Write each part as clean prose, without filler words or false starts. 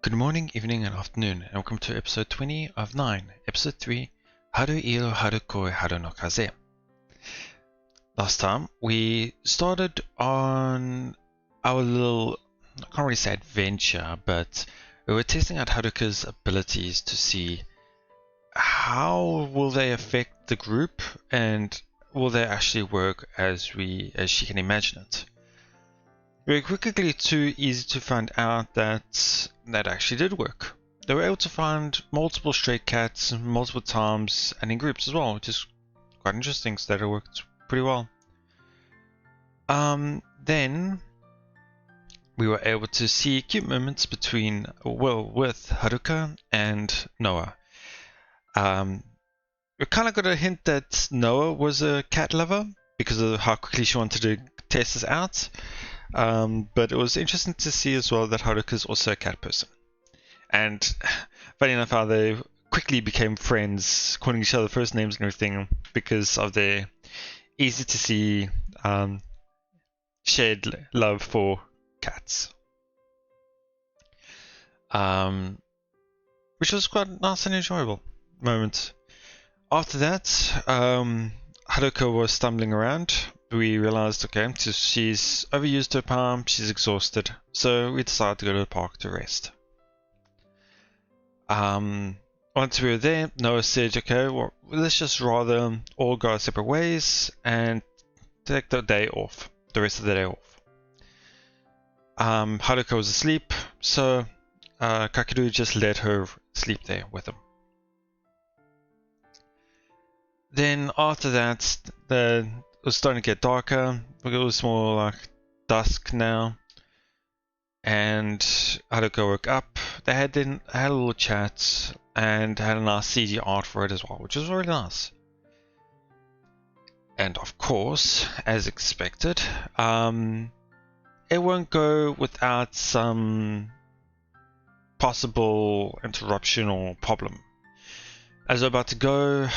Good morning, evening, and afternoon, and welcome to episode 20 of 9, episode 3,はるいろはるこいはるのかぜ. Last time, we started on our little, I can't really say adventure, but we were testing out Haruka's abilities to see how will they affect the group, and will they actually work as she can imagine it. Very quickly, too easy to find out that actually did work. They were able to find multiple stray cats multiple times and in groups as well, which is quite interesting, so that it worked pretty well. Then we were able to see cute moments with Haruka and Noah. We kind of got a hint that Noah was a cat lover because of how quickly she wanted to test this out. But it was interesting to see as well that Haruka is also a cat person. And funny enough how they quickly became friends, calling each other first names and everything because of their easy to see shared love for cats. Which was quite a nice and enjoyable moment. After that, Haruka was stumbling around. We realized, okay, she's overused her power, she's exhausted, so we decided to go to the park to rest. Once we were there, Noah said, okay, well, let's just rather all go our separate ways and take the day off, the rest of the day off. Haruka was asleep, so Kakeru just let her sleep there with him. Then after that, it was starting to get darker. It was more like dusk now. And Haruka woke up. They had a little chat and had a nice CG art for it as well, which was really nice. And of course, as expected, it won't go without some possible interruption or problem. As they're about to go,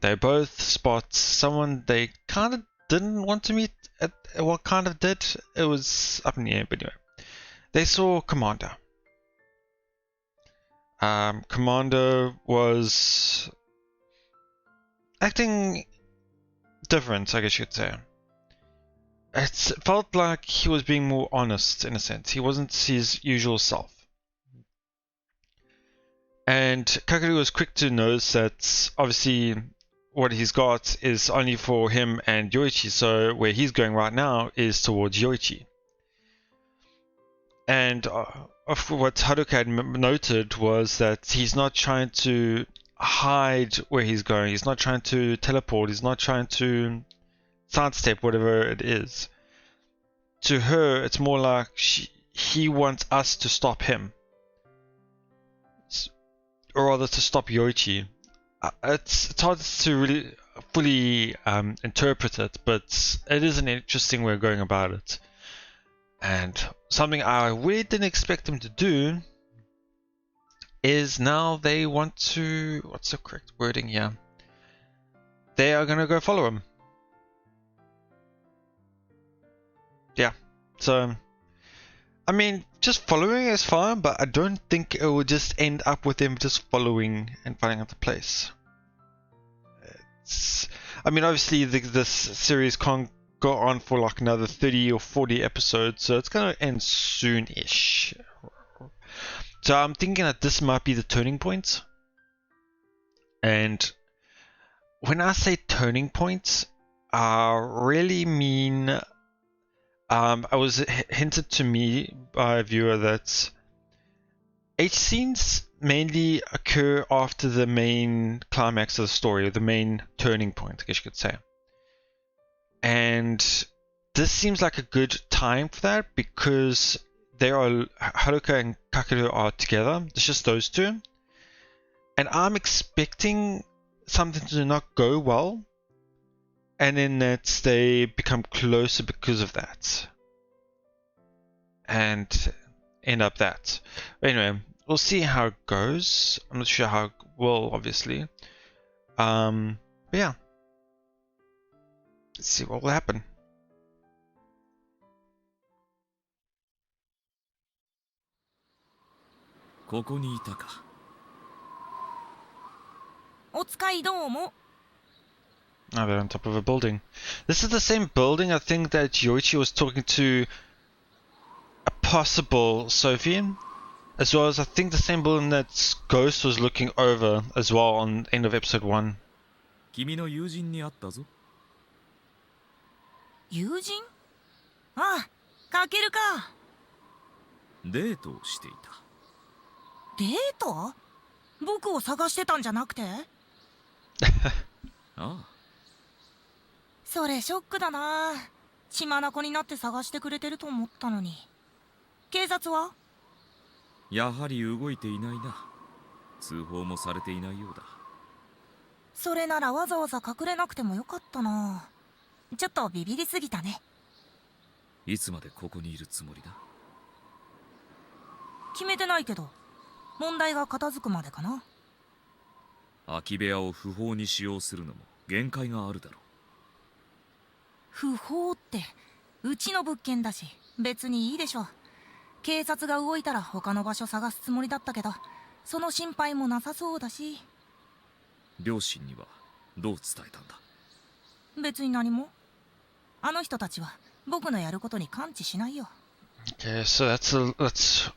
they both spot someone they kind of didn't want to meet. Well, kind of did. It was up in the air, but anyway. They saw Commander. Commander was acting different, I guess you could say. It felt like he was being more honest, in a sense. He wasn't his usual self. And Kakeru was quick to notice that obviously what he's got is only for him and Yoichi, so where he's going right now is towards Yoichi. And what Haruka had noted was that he's not trying to hide where he's going, he's not trying to teleport, he's not trying to sidestep whatever it is. To her, it's more like he wants us to stop him. Or rather to stop Yoichi. It's hard to really fully interpret it, but it is an interesting way of going about it. And something I really didn't expect them to do is now they want to... What's the correct wording here? They are going to go follow him. Yeah, so... I mean, just following is fine, but I don't think it will just end up with them just following and finding out the place. I mean, obviously this series can't go on for like another 30 or 40 episodes, so it's going to end soon-ish. So I'm thinking that this might be the turning point. And when I say turning point, I really mean... it was hinted to me by a viewer that H scenes mainly occur after the main climax of the story, or the main turning point, I guess you could say. And this seems like a good time for that because Haruka and Kakeru are together. It's just those two. And I'm expecting something to not go well. And then that they become closer because of that. And end up that. Anyway, we'll see how it goes. I'm not sure how it will, obviously. But yeah. Let's see what will happen. ここにいたか。お使いどうも。 Oh, they're on top of a building. This is the same building I think that Yoichi was talking to a possible Sophie in, as well as I think the same building that Ghost was looking over as well on the end of episode 1. 君の友人に会ったぞ。友人？ああ、かけるか。デートをしていた。デート？僕を探してたんじゃなくて？ああ。それショックだな。血眼になって探してくれてると思ったのに。警察は？やはり動いていないな。通報もされていないようだ。それならわざわざ隠れなくてもよかったな。ちょっとビビりすぎたね。いつまでここにいるつもりだ？決めてないけど、問題が片付くまでかな。空き部屋を不法に使用するのも限界があるだろう。不法って、うちの物件だし、別にいいでしょ。警察が動いたら他の場所探すつもりだったけど、その心配もなさそうだし。両親にはどう伝えたんだ？別に何も。あの人たちは僕のやることに関知しないよ。Okay, so that's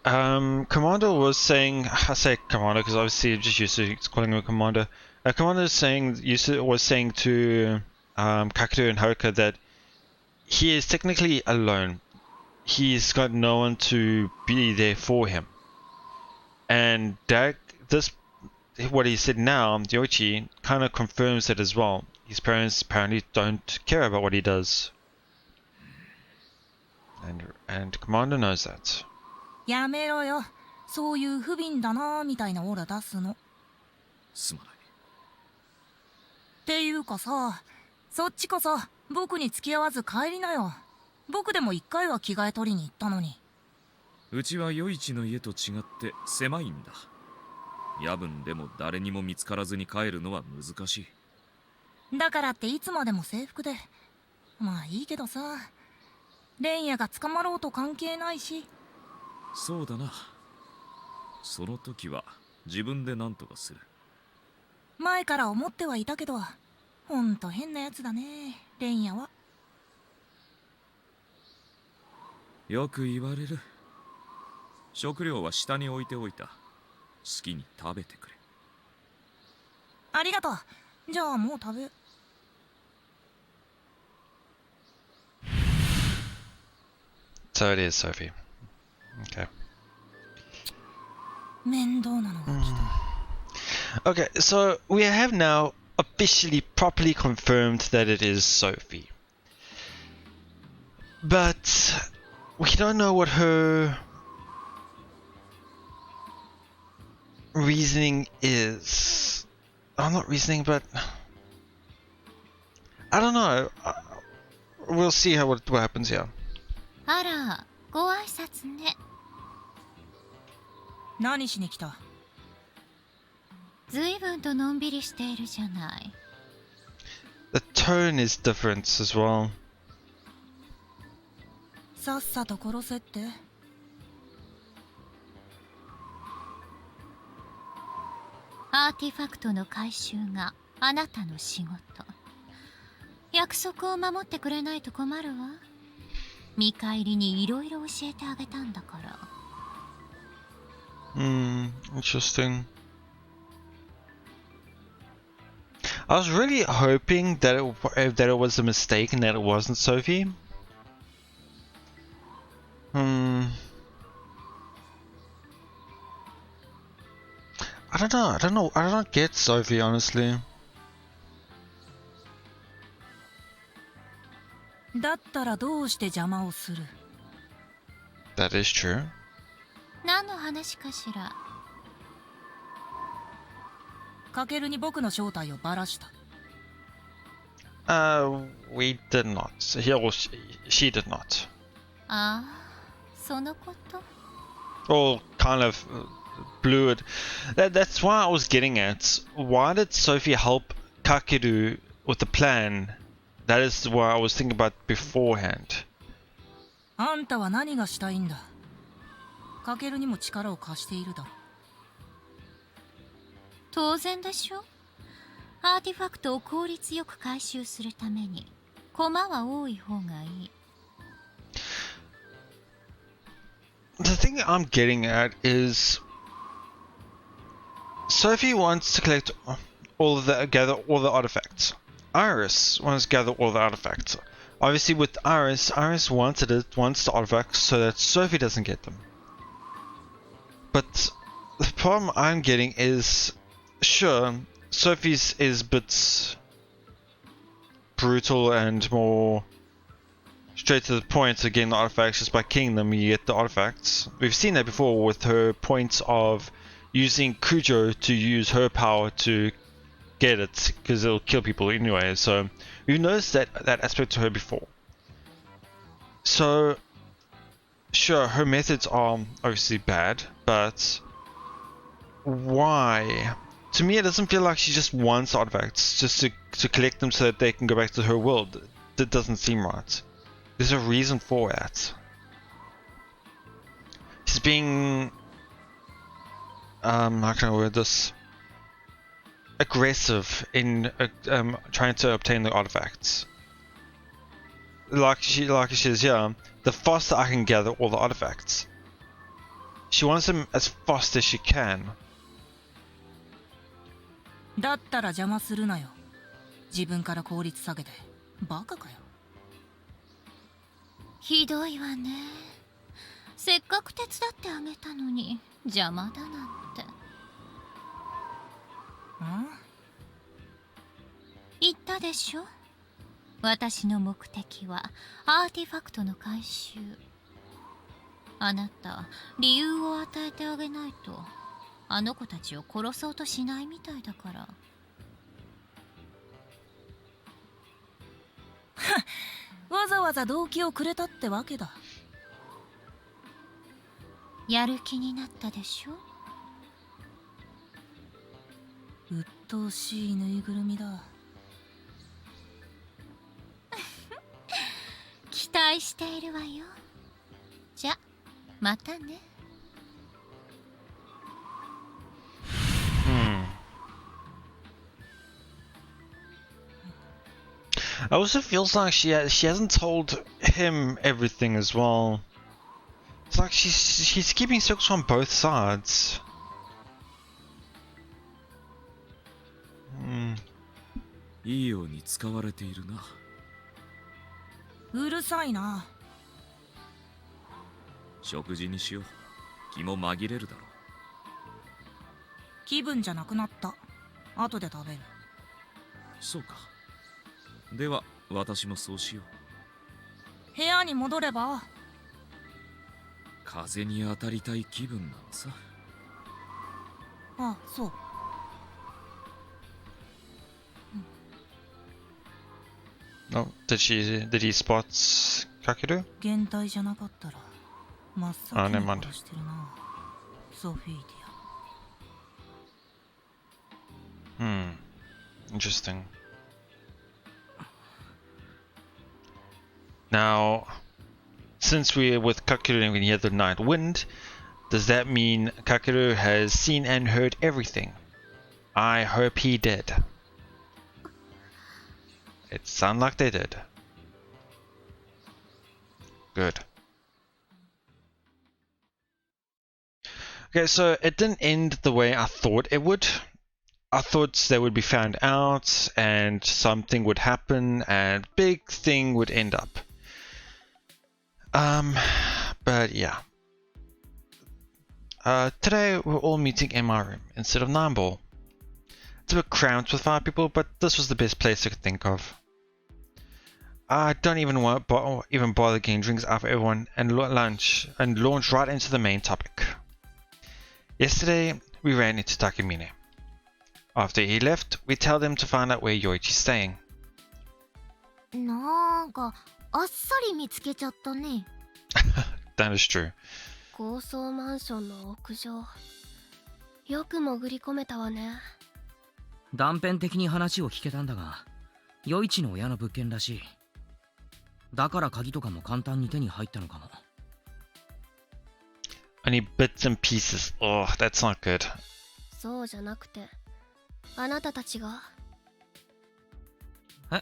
Commander was saying, I say Commander because obviously I'm just used to calling him a Commander. Commander was saying to Kakeru and Haruka that he is technically alone. He's got no one to be there for him. And what he said now, Yoichi, kind of confirms it as well. His parents apparently don't care about what he does. And Commander knows that. やめろよ。そういう不憫だなみたいなオーラ出すの。すまない。っていうかさ、そっちこそ僕に付き合わず帰りなよ。僕でも一回は着替え取りに行ったのに。うちは余市の家と違って狭いんだ。夜分でも誰にも見つからずに帰るのは難しい。だからっていつまでも制服で。まあいいけどさ、蓮也が捕まろうと関係ないし。そうだな。その時は自分で何とかする。前から思ってはいたけど、ほんと変なやつだね、蓮也は。よく言われる。食料は下に置いておいた。好きに食べてくれ。ありがとう。じゃあもう食べ。So it is, Sophie. Okay. 面倒なのが来た。Okay, so we have now officially properly confirmed that it is Sophie. But we don't know what her reasoning is. Oh, not reasoning, but I don't know. We'll see what happens here. あら、ご挨拶ね。何しに来た？ずいぶんとのんびりしているじゃない。The tone is different as well. さっさと殺せって。アーティファクトの回収があなたの仕事。約束を守ってくれないと困るわ。見返りにいろいろ教えてあげたんだから。Interesting. I was really hoping that it was a mistake and that it wasn't Sophie. I don't get Sophie, honestly. だったらどうして邪魔をする？ That is true. 何の話かしら。かけるに僕の正体をばらした。We did not. She did not. ああ、そのこと。Or kind of blew it. That's why I was getting at. Why did Sophie help Kakeru with the plan? That is what I was thinking about beforehand. あんたは何がしたいんだ？カケルにも力を貸しているだろう。当然でしょ。アーティファクトを効率よく回収するために駒は多い方がいい。The thing I'm getting at is Sophie wants to collect gather all the artifacts. Iris wants to gather all the artifacts. Obviously with Iris wants the artifacts so that Sophie doesn't get them. But the problem I'm getting is, sure, Sophie's is a bit brutal and more straight to the point of getting the artifacts. Just by killing them you get the artifacts. We've seen that before with her points of using Kujo to use her power to get it, because it'll kill people anyway. So we've noticed that aspect to her before. So sure, her methods are obviously bad, but why? To me it doesn't feel like she just wants artifacts just to collect them so that they can go back to her world. That doesn't seem right. There's a reason for that. She's being how can I word this? Aggressive in trying to obtain the artifacts. Like she says here, the faster I can gather all the artifacts. She wants them as fast as she can. だったら邪魔するなよ。自分から効率下げてバカかよ。ひどいわね。せっかく手伝ってあげたのに邪魔だなんて。言ったでしょ。私の目的はアーティファクトの回収。あなた理由を与えてあげないとあの子たちを殺そうとしないみたいだから。わざわざ動機をくれたってわけだ。やる気になったでしょ。鬱陶しいぬいぐるみだ。期待しているわよ。じゃまたね。It also feels like she hasn't told him everything as well. It's like she's keeping secrets on both sides. いいように使われているな。うるさいな。食事にしよう。気も紛れるだろう。気分じゃなくなった。後で食べる。そうか。では私もそうしよう。部屋に戻れば。風に当たりたい気分なのさ。あ、そう。Oh, did he spot Kakeru? 現代じゃなかったら真っ先に殺してるな。ソフィーディア。Interesting. Now, since we're with Kakeru and we hear the night wind, does that mean Kakeru has seen and heard everything? I hope he did. It sounds like they did. Good. Okay, so it didn't end the way I thought it would. I thought they would be found out and something would happen and big thing would end up. But yeah. Today we're all meeting in my room instead of Nineball. It's a bit cramped with 5 people, but this was the best place I could think of. I don't even want even bother getting drinks out for everyone and lunch and launch right into the main topic. Yesterday we ran into Takemine. After he left, we tell them to find out where Yoichi's staying. なんかあっさり見つけちゃったね。That is true. 高層マンションの屋上。よく潜り込めたわね。断片的に話を聞けたんだが、余市の親の物件らしい。だから鍵とかも簡単に手に入ったのかも。Only bits and pieces. Oh, that's not good. そうじゃなくて、あなたたちが。あ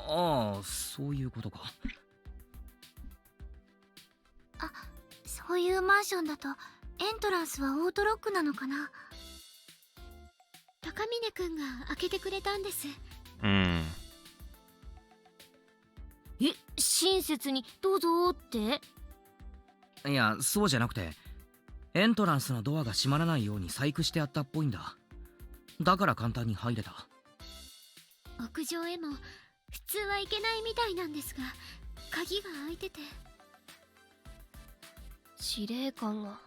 あ、そういうことか。あ、そういうマンションだとエントランスはオートロックなのかな。高峰くんが開けてくれたんです。Hmm. 親切にどうぞって。いや、そうじゃなくて、エントランスのドアが閉まらないように細工してあったっぽいんだ。だから簡単に入れた。屋上へも普通は行けないみたいなんですが、鍵が開いてて。司令官が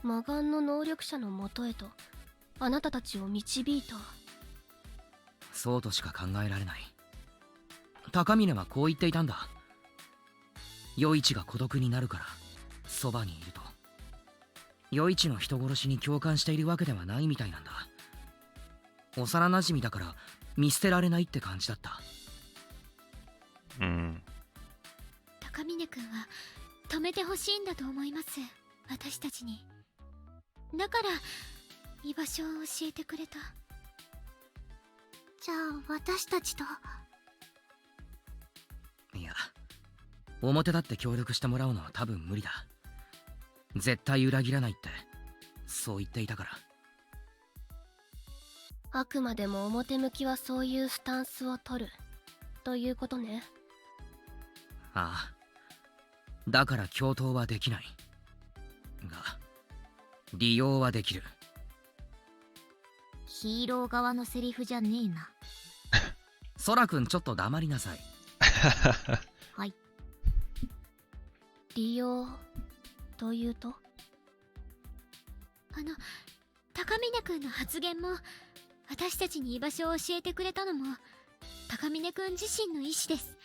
魔眼の能力者のもとへとあなたたちを導いた。そうとしか考えられない。高峰はこう言っていたんだ。余一が孤独になるからそばにいると。余一の人殺しに共感しているわけではないみたいなんだ。幼馴染だから見捨てられないって感じだった。高峰くんは止めてほしいんだと思います、私たちに。だから居場所を教えてくれた。じゃあ私たちと。いや、表立って協力してもらうのは多分無理だ。絶対裏切らないってそう言っていたから。あくまでも表向きはそういうスタンスを取るということね。ああ、だから共闘はできないが利用はできる。ヒーロー側のセリフじゃねえな。ソラくんちょっと黙りなさい。はい。利用というと。高峰くんの発言も、私たちに居場所を教えてくれたのも高峰くん自身の意思です。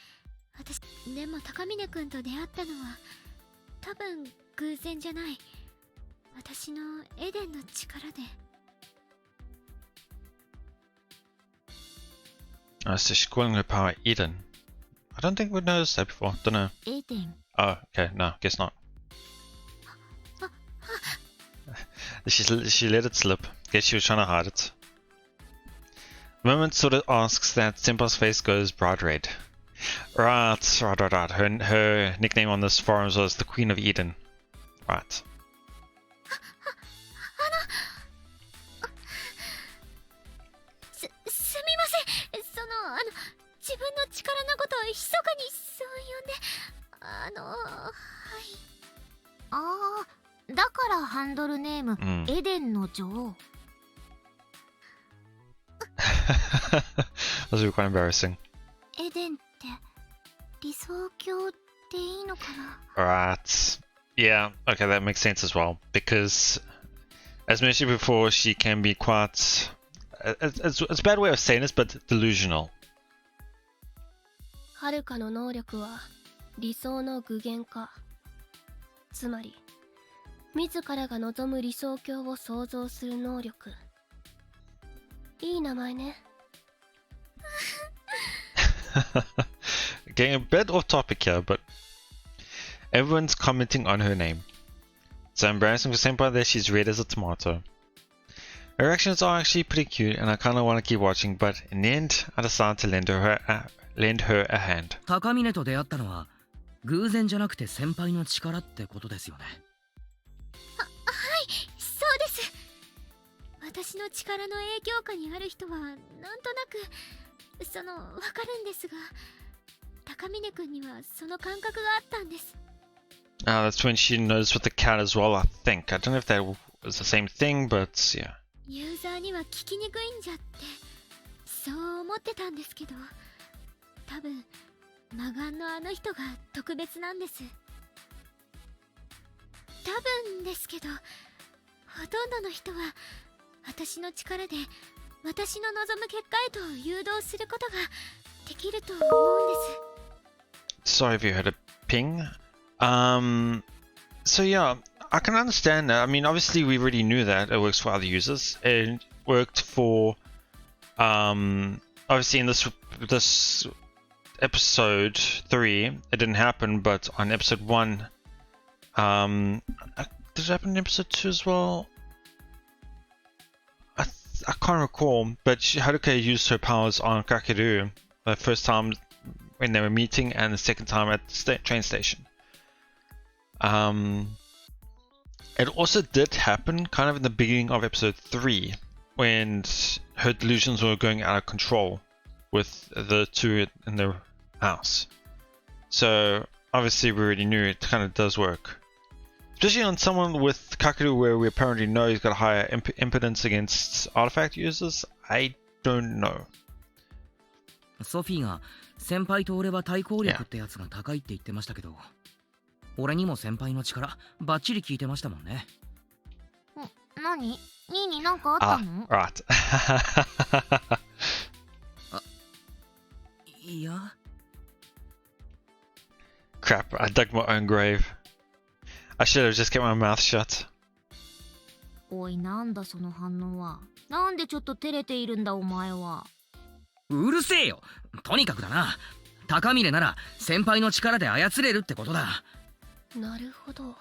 でも高峰くんと出会ったのは多分偶然じゃない。私のエデンの力で。So she's calling her power Eden. I don't think we've noticed that before. Don't know. エデン。 Oh, okay. No, guess not. She let it slip. Guess she was trying to hide it. The moment sort of asks that, Senpai's face goes bright red. Right. Her nickname on this forums was the Queen of Eden. Right. すみません。自分の力のことを密かにそう呼んで、はい。ああ、だからハンドルネーム、エデンの女王。Those were quite embarrassing. エデンって理想郷っていいのかな。 Right. Yeah, okay, that makes sense as well. Because, as mentioned before, she can be quite... It's a bad way of saying this, but delusional. はるかの能力は理想の具現化。つまり自らが望む理想郷を想像する能力。いい名前ね。Getting a bit off topic here, but everyone's commenting on her name. It's embarrassing for Senpai that she's red as a tomato. Her actions are actually pretty cute and I kinda wanna keep watching, but in the end, I decided to lend her a hand. 高峰と出会ったのは偶然じゃなくて先輩の力ってことですよね。はい、そうです。私の力の影響下にある人はなんとなくわかるんですが、高峰くんにはその感覚があったんです。That's when she noticed with the cat as well, I think. I don't know if that was the same thing, but yeah. ユーザーには聞きにくいんじゃってそう思ってたんですけど、多分魔眼のあの人が特別なんです。多分ですけど、ほとんどの人は私の力で私の望む結果へと誘導することができると思うんです。 Sorry if you heard a ping. So yeah, I can understand that. I mean, obviously we already knew that it works for other users. It worked for, obviously in this episode 3, it didn't happen, but on episode 1, Did it happen in episode 2 as well? I can't recall, but Haruka used her powers on Kakeru the first time when they were meeting and the second time at the train station. It also did happen kind of in the beginning of episode 3 when her delusions were going out of control with the two in the house. So obviously we already knew it kind of does work. Especially on someone with Kakeru where we apparently know he's got higher impedance against artifact users. I don't know. ソフィーが先輩と俺は対抗力ってやつが高いって言ってましたけど、俺にも先輩の力バッチリ聞いてましたもんね。何？ニーニーなんかあったの？ Right. いや。Crap, I dug my own grave. I should have just kept my mouth shut. おい、なんだその反応は。なんでちょっと照れているんだお前は。うるせえよ。とにかくだな。高峰なら先輩の力で操れるってことだ。なるほど。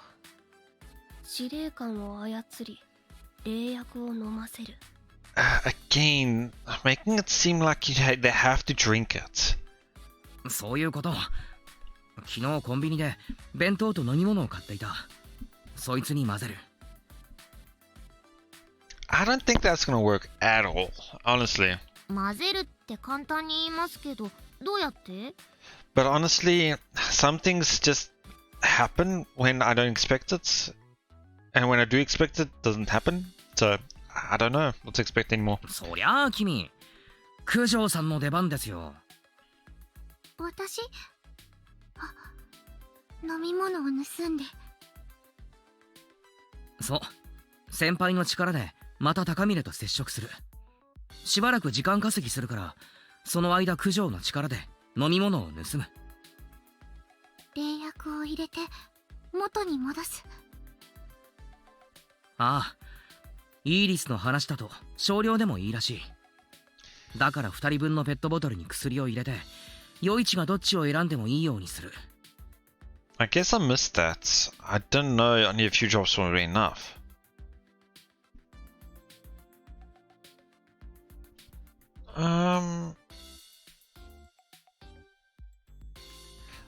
司令官を操り、霊薬を飲ませる。Again, making it seem like they have to drink it. そういうこと。昨日コンビニで弁当と飲み物を買っていた。そいつに混ぜる。I don't think that's gonna work at all, honestly. 混ぜるって簡単に言いますけど、どうやって？ But honestly, some things just happen when I don't expect it. And when I do expect it, it doesn't happen. So, I don't know what to expect anymore. そりゃあ君、九条さんの出番ですよ。私？飲み物を盗んで。そう。先輩の力でまた高峰と接触する。しばらく時間稼ぎするから、その間九条の力で飲み物を盗む。霊薬を入れて元に戻す。ああ、イーリスの話だと少量でもいいらしい。だから2人分のペットボトルに薬を入れて、余一がどっちを選んでもいいようにする。I guess I missed that. I don't know only a few drops were enough.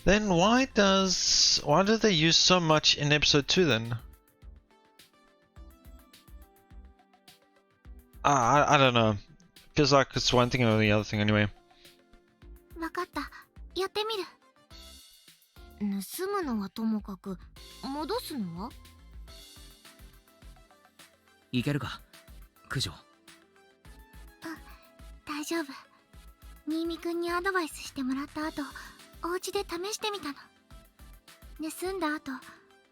Then why do they use so much in episode 2 then? I don't know. Feels like it's one thing or the other thing anyway. わかった。やってみる。盗むのはともかく、戻すのは？いけるか、九条。大丈夫。新見くんにアドバイスしてもらった後、お家で試してみたの。盗んだ後、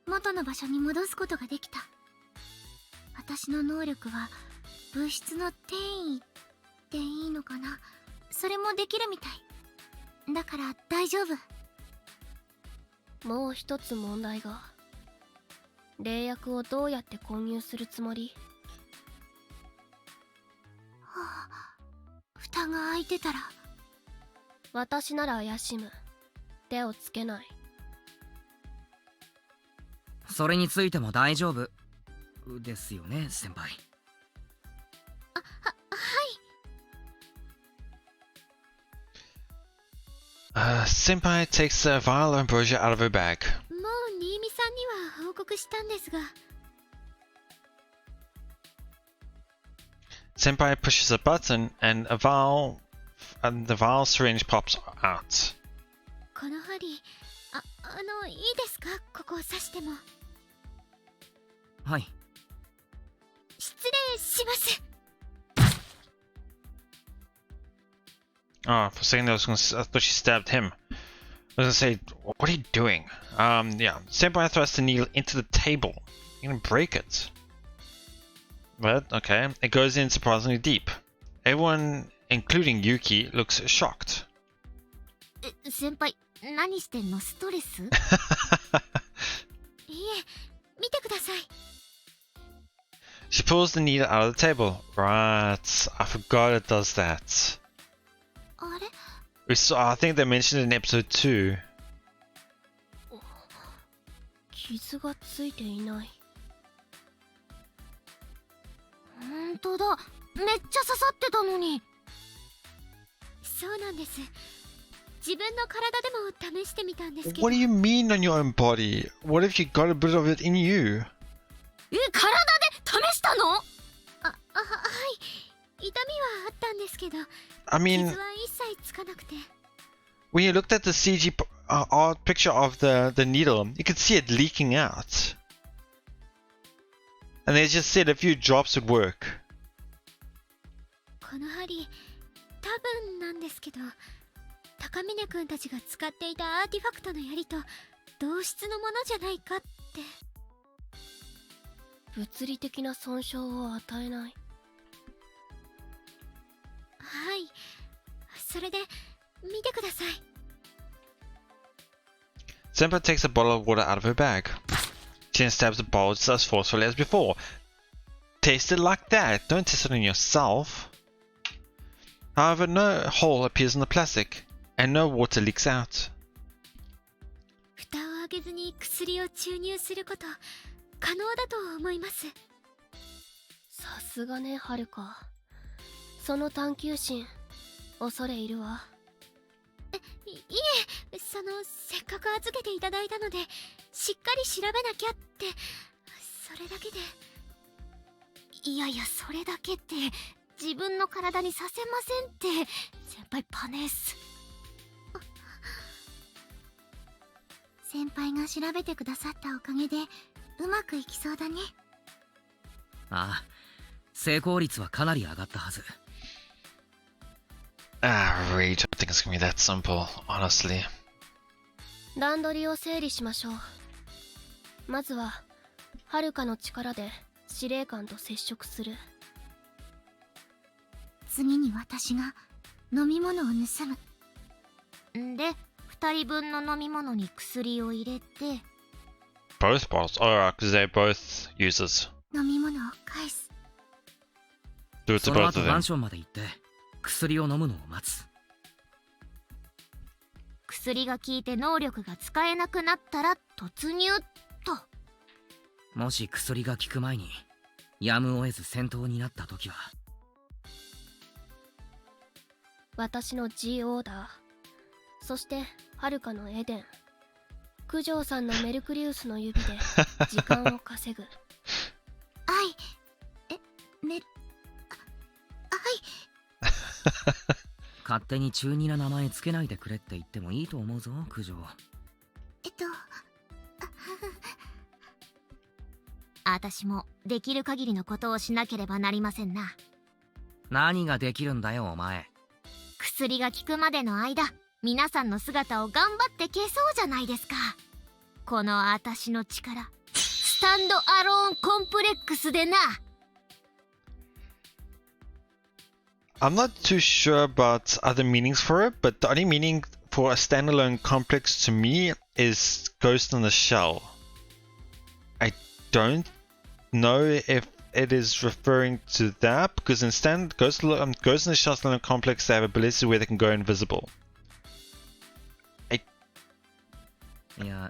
元の場所に戻すことができた。私の能力は物質の転移っていいのかな。それもできるみたい。だから大丈夫。もう一つ問題が。霊薬をどうやって混入するつもり？はあ、蓋が開いてたら。私なら怪しむ。手をつけない。それについても大丈夫ですよね、先輩。Senpai takes a vial of ambrosia out of her bag. もう新見さんには報告したんですが。Senpai pushes a button and the vial syringe pops out. この針、いいですか？ここを刺しても。はい。失礼します。Oh, for a second I thought she stabbed him. I was gonna say, what are you doing? Yeah, Senpai thrusts the needle into the table. You're gonna break it. But, okay, it goes in surprisingly deep. Everyone, including Yuki, looks shocked. 先輩、何してんの？ストレス？いえ、見てください。She pulls the needle out of the table. Right, I forgot it does that. あれ？ I think they mentioned it in episode 2. 急傷がついていない。ほんとだ、めっちゃ刺さってたのに。そうなんです。自分の体でも試してみたんですけど。 What do you mean on your own body? What if you got a bit of it in you? 体で試したの？はい。痛みはあったんですけど、 I 傷 mean, は一切つかなくて。 when you looked at the CG art picture of the needle, you could see it leaking out. And they just said a few drops would work. この針、多分なんですけど、高峰くんたちが使っていたアーティファクトの槍と同質のものじゃないかって。物理的な損傷を与えない。はい。それで、見てください。Senpai takes a bottle of water out of her bag. She then stabs the bowl just as forcefully as before. Taste it like that. Don't test it on yourself. However, no hole appears in the plastic, and no water leaks out. 蓋を開けずに薬を注入すること、可能だと思います。さすがね、はるか。その探求心、恐れ入るわ。いえ、せっかく預けていただいたので、しっかり調べなきゃって、それだけで。いやいや、それだけって自分の体にさせませんって。先輩パネース。先輩が調べてくださったおかげでうまくいきそうだね。ああ、成功率はかなり上がったはず。Really don't think it's gonna be that simple, honestly. 段取りを整理しましょう。まずははるかの力で司令官と接触する。次に私が飲み物を盗む。で、2人分の飲み物に薬を入れて。 Both bottles? Oh, because they're both users. 飲み物を返す。 Do it to その both 後 of マ them. ンションまで行って薬を飲むのを待つ。薬が効いて能力が使えなくなったら突入と。もし薬が効く前にやむを得ず戦闘になった時は。私の G オーダー、そしてはるかのエデン、九条さんのメルクリウスの指で時間を稼ぐ。はい。はい。勝手に中二な名前つけないでくれって言ってもいいと思うぞ、九条。私もできる限りのことをしなければなりませんな。何ができるんだよ、お前。薬が効くまでの間、皆さんの姿を頑張って消そうじゃないですか。この私の力、スタンドアローンコンプレックスでな。I'm not too sure about other meanings for it, but the only meaning for a standalone complex to me is Ghost in the Shell. I don't know if it is referring to that, because in Ghost in the Shell standalone complex, they have abilities where they can go invisible. いや、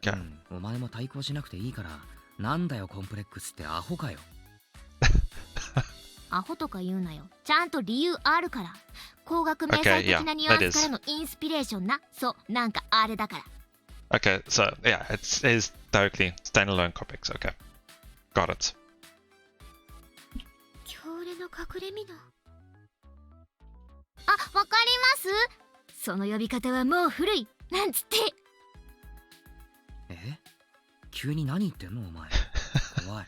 お前も対抗しなくていいから、なんだよコンプレックスってアホかよ。アホとか言うなよ。ちゃんと理由あるから。工学迷彩的なニュアンスからのインスピレーションな。そう、なんかあれだから。Okay, so yeah, it is directly standalone complex. Okay, got it. 強烈の隠れ蓑。あ、わかります？その呼び方はもう古い。なんつって。え？急に何言ってんのお前。怖い。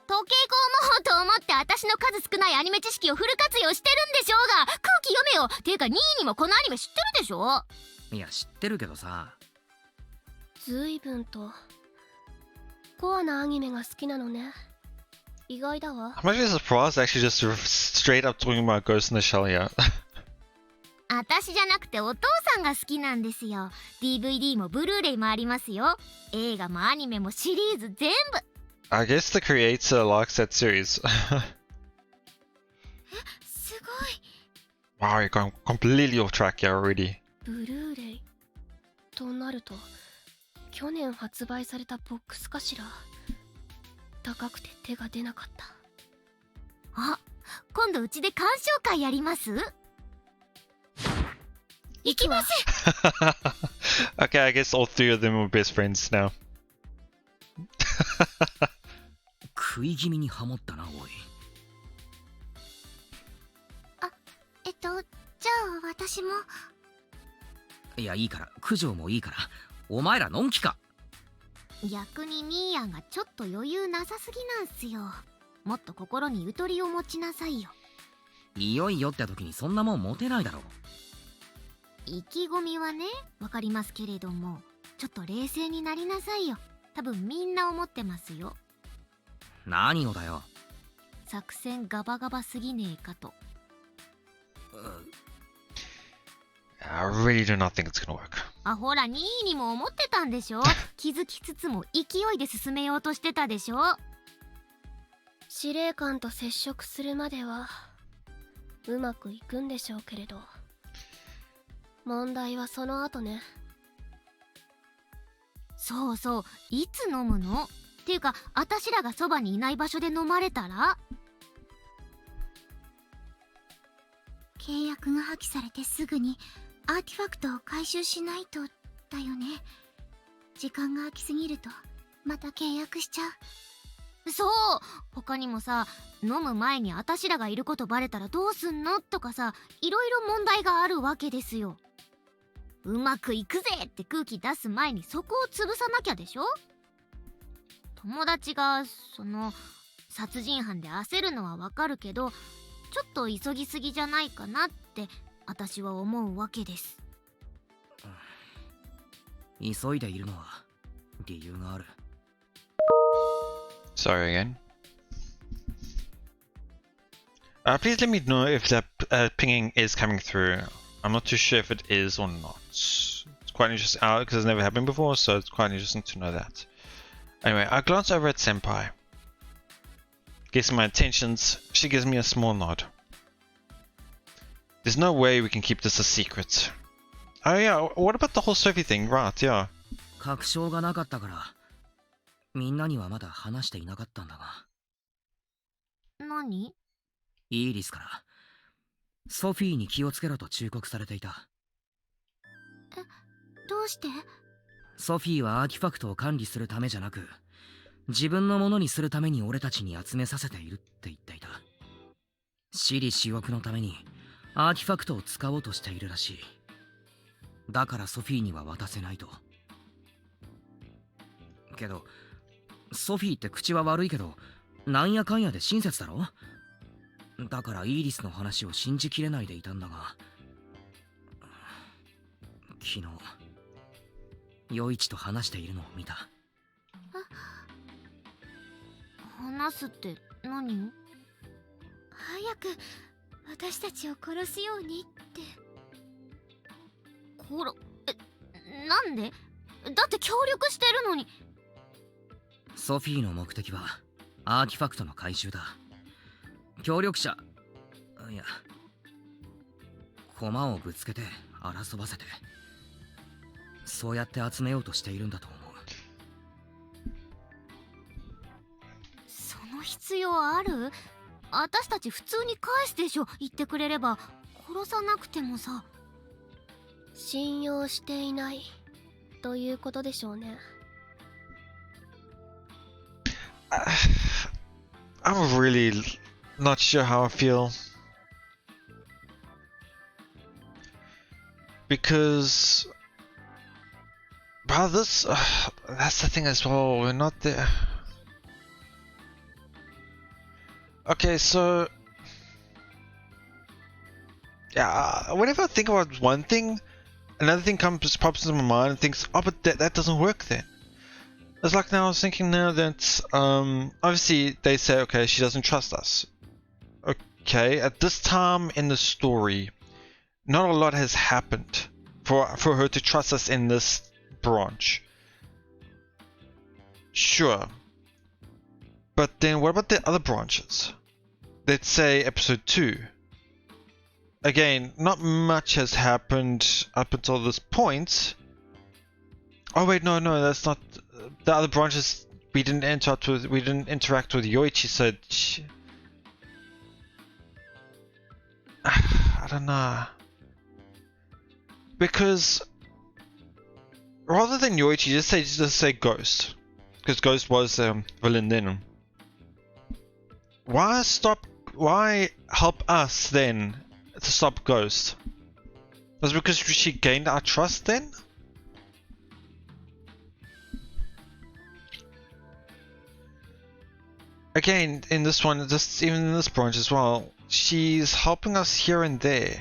時計工もと思って私の数少ないアニメ知識をフル活用してるんでしょうが、空気読めよ。ていうか2位にもこのアニメ知ってるでしょ。いや、知ってるけどさ。随分とコアなアニメが好きなのね。意外だわ。I'm actually surprised actually just straight up talking about Ghost in the Shell here. 私じゃなくてお父さんが好きなんですよ。 DVD もブルーレイもありますよ。映画もアニメもシリーズ全部。I guess the creator likes that series. すごい。 Wow, you're going completely off track here already. ブルーレイとなると去年発売されたボックスかしら。高くて手が出なかった。あ、今度うちで鑑賞会やります？行きます。Okay, I guess all three of them are best friends now. 食い気味にハモったな、おい。じゃあ私も。いや、いいから、九条もいいから。お前らのんきか。逆にミーヤンがちょっと余裕なさすぎなんすよ。もっと心にゆとりを持ちなさいよ。いよいよって時にそんなもん持てないだろう。意気込みはね、わかりますけれども、ちょっと冷静になりなさいよ。多分みんな思ってますよ。何をだよ。作戦ガバガバすぎねえかと。I really do not think it's gonna work. あ、ほら、ニーにも思ってたんでしょ。気づきつつも勢いで進めようとしてたでしょ。司令官と接触するまではうまくいくんでしょうけれど、問題はその後ね。そうそう、いつ飲むの？っていうか、あたしらがそばにいない場所で飲まれたら？契約が破棄されてすぐにアーティファクトを回収しないとだよね。時間が空きすぎるとまた契約しちゃう。そう、他にもさ、飲む前にあたしらがいることバレたらどうすんのとかさ、いろいろ問題があるわけですよ。うまくいくぜって空気出す前にそこを潰さなきゃでしょ。友達が殺人犯で焦るのはわかるけど、ちょっと急ぎすぎじゃないかなって私は思うわけです。急いでいるのは理由がある。Sorry again. Please let me know if that pinging is coming through. I'm not too sure if it is or not. It's quite interesting because it's never happened before, so it's quite interesting to know that. Anyway, I glance over at Senpai. Guessing my intentions, she gives me a small nod. There's no way we can keep this a secret. Oh yeah, what about the whole Sophie thing? Right, yeah. 確証がなかったから、みんなにはまだ話していなかったんだが。何？イーリスから、ソフィーに気をつけろと忠告されていた。どうして？ソフィーはアーティファクトを管理するためじゃなく、自分のものにするために俺たちに集めさせているって言っていた。私利私欲のためにアーティファクトを使おうとしているらしい。だからソフィーには渡せないと。けどソフィーって口は悪いけど、なんやかんやで親切だろ。だからイーリスの話を信じきれないでいたんだが、昨日ヨイチと話しているのを見た。話すって何を？早く私たちを殺すようにって。なんで？だって協力してるのに。ソフィーの目的はアーティファクトの回収だ。協力者、いや、駒をぶつけて争わせて、そうやって集めようとしているんだと思う。その必要ある？私たち普通に返すでしょ。言ってくれれば。殺さなくてもさ。信用していないということでしょうね。I'm really not sure how I feel. Because this, that's the thing as well, we're not there. Okay, so yeah, whenever I think about one thing, another thing pops into my mind and thinks, oh, but that doesn't work then. It's like now I was thinking now that obviously they say, okay, she doesn't trust us. Okay, at this time in the story, not a lot has happened for her to trust us in this branch. Sure. But then what about the other branches? Let's say episode 2. Again, not much has happened up until this point. Oh wait, no, that's not the other branches. We didn't interact with Yoichi, so I don't know. Because rather than Yoichi, just say Ghost, because Ghost was villain then. Why help us then to stop Ghost? Was it because she gained our trust then? Again, in this one, just even in this branch as well, she's helping us here and there.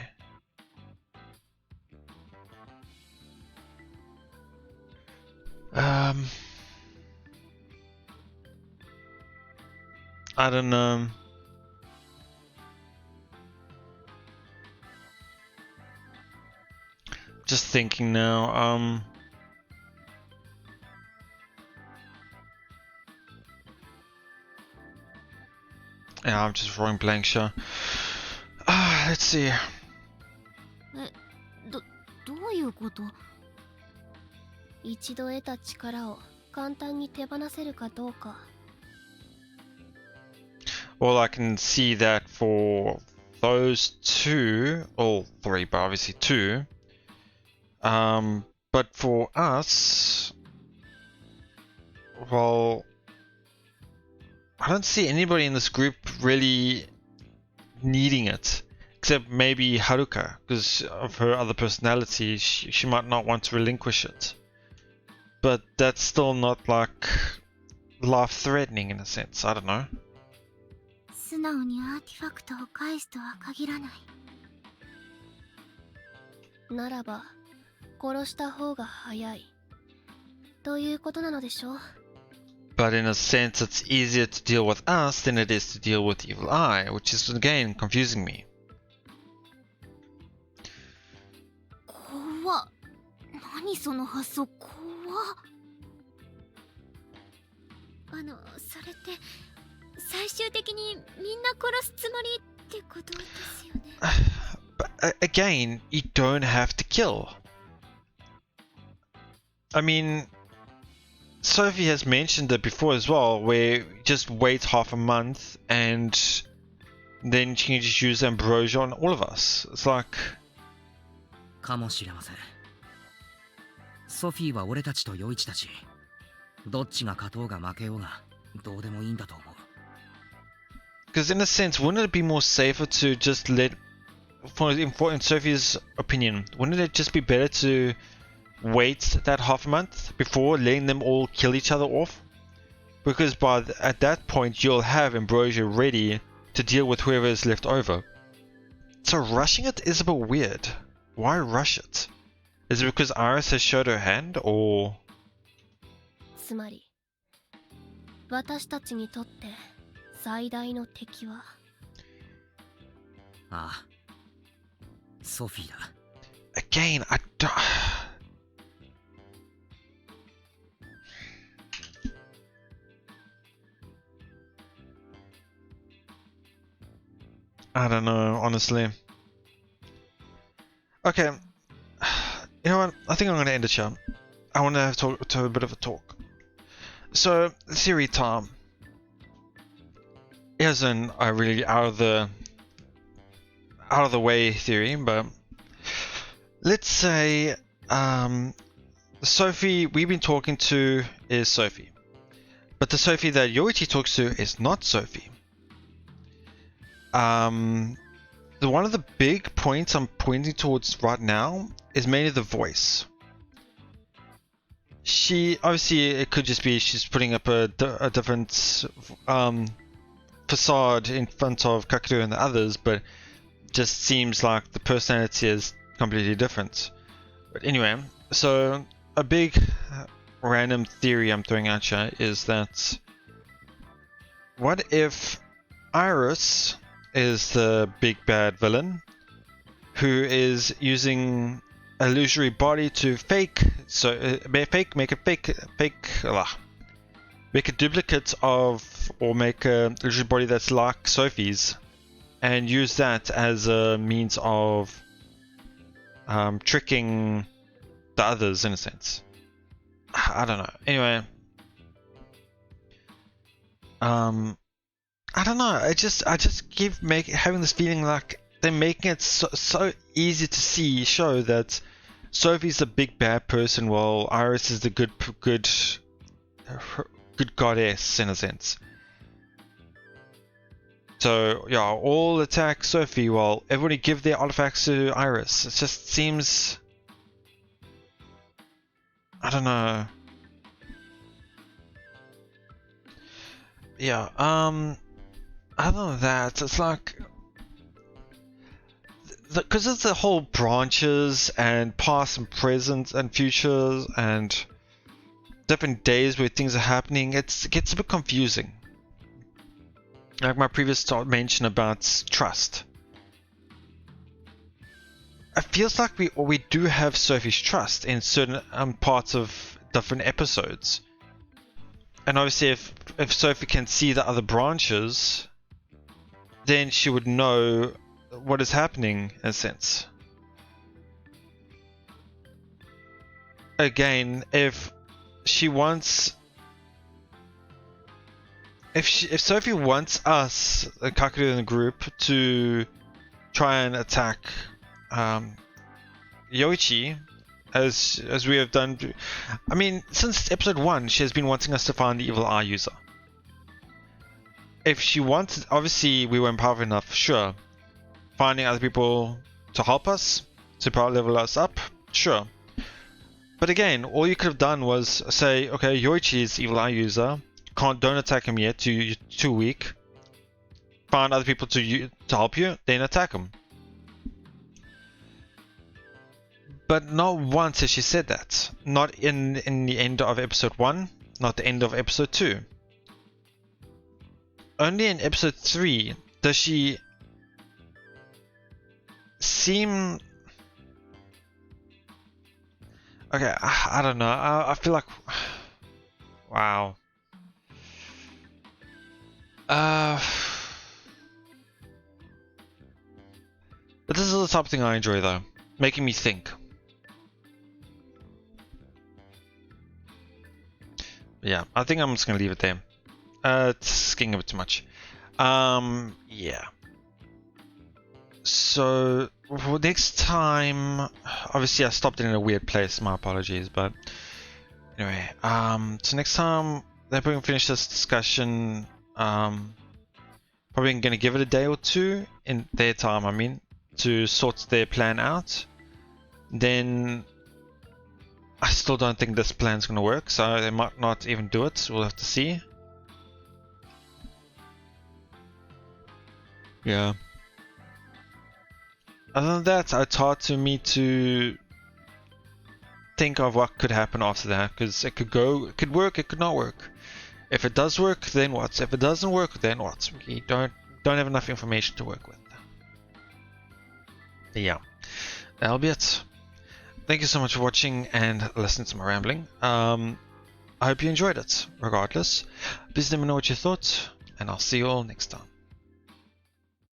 I don't know. Just thinking now, yeah, I'm just drawing blank, sure. Let's see. どういうこと？一度得た力を簡単に手放せるかどうか。Well, I can see that for those two, all three, but obviously two. But for us, well, I don't see anybody in this group really needing it, except maybe Haruka, because of her other personality, she might not want to relinquish it. But that's still not like life-threatening in a sense, I don't know. 素直にアーティファクトを返すとは限らない。ならば殺した方が早いということなのでしょう。But in a sense, it's easier to deal with us than it is to deal with Evil Eye, which is again confusing me. 怖っ。何その発想怖っ。それって最終的にみんな殺すつもりってことですよね。But again, you don't have to kill. I mean, Sophie has mentioned it before as well, where you just wait half a month and then she can just use ambrosia on all of us. It's like... かもしれません。ソフィーは俺たちとヨイチたち、どっちが勝とうが負けようがどうでもいいんだと思う。Because in a sense, wouldn't it be more safer to just let, in Sophie's opinion, wouldn't it just be better to wait that half a month before letting them all kill each other off? Because at that point, you'll have ambrosia ready to deal with whoever is left over. So rushing it is a bit weird. Why rush it? Is it because Iris has showed her hand, or...? つまり私たちにとって最大の敵はああ、ソフィーだ。 Again, I don't... I don't know, honestly. Okay, you know what? I think I'm going to end it here. I want to have a bit of a talk. So, theory time. Here's a really out of the way theory, but let's say Sophie we've been talking to is Sophie, but the Sophie that Yoichi talks to is not Sophie. One of the big points I'm pointing towards right now is mainly the voice. She obviously, it could just be she's putting up a different facade in front of Kakeru and the others, but just seems like the personality is completely different. But anyway, so a big random theory I'm throwing out here is that what if Iris is the big bad villain who is using illusory body to make a duplicate of, or make a illusory body that's like Sophie's, and use that as a means of tricking the others in a sense. I don't know. Anyway, I don't know. I just keep having this feeling like they're making it so easy to show that Sophie's the big bad person while Iris is the good goddess in a sense. So yeah, all attack Sophie while everybody give their artifacts to Iris. It just seems, I don't know. Yeah, other than that, it's like, because it's the whole branches and past and present and futures and different days where things are happening, it gets a bit confusing. Like my previous mention about trust. It feels like we do have Sophie's trust in certain parts of different episodes. And obviously if Sophie can see the other branches, then she would know what is happening in a sense. Again, if Sophie wants us, Kakeru in the group, to try and attack Yoichi, as we have done, I mean, since episode 1, she has been wanting us to find the evil eye user. If she wanted, obviously we weren't powerful enough, sure. Finding other people to help us, to power level us up, sure. But again, all you could have done was say, okay, Yoichi is the evil eye user, don't attack him yet, you're too weak. Find other people to help you, then attack him. But not once has she said that. Not in the end of episode 1, not the end of episode 2. Only in episode 3 does she seem... Okay, I don't know. I feel like... Wow. But this is the type of thing I enjoy though. Making me think. Yeah, I think I'm just gonna leave it there. It's getting a bit too much. Yeah. So for next time, obviously I stopped it in a weird place. My apologies, but anyway. So next time they're probably gonna finish this discussion. Probably gonna give it a day or two in their time. I mean, to sort their plan out. Then I still don't think this plan's gonna work, so they might not even do it. We'll have to see. Yeah. Other than that, it's hard to me to think of what could happen after that, because it could work, it could not work. If it does work, then what? If it doesn't work, then what? We don't have enough information to work with. Yeah, that'll be it. Thank you so much for watching and listening to my rambling. I hope you enjoyed it. Regardless, please let me know what you thought, and I'll see you all next time.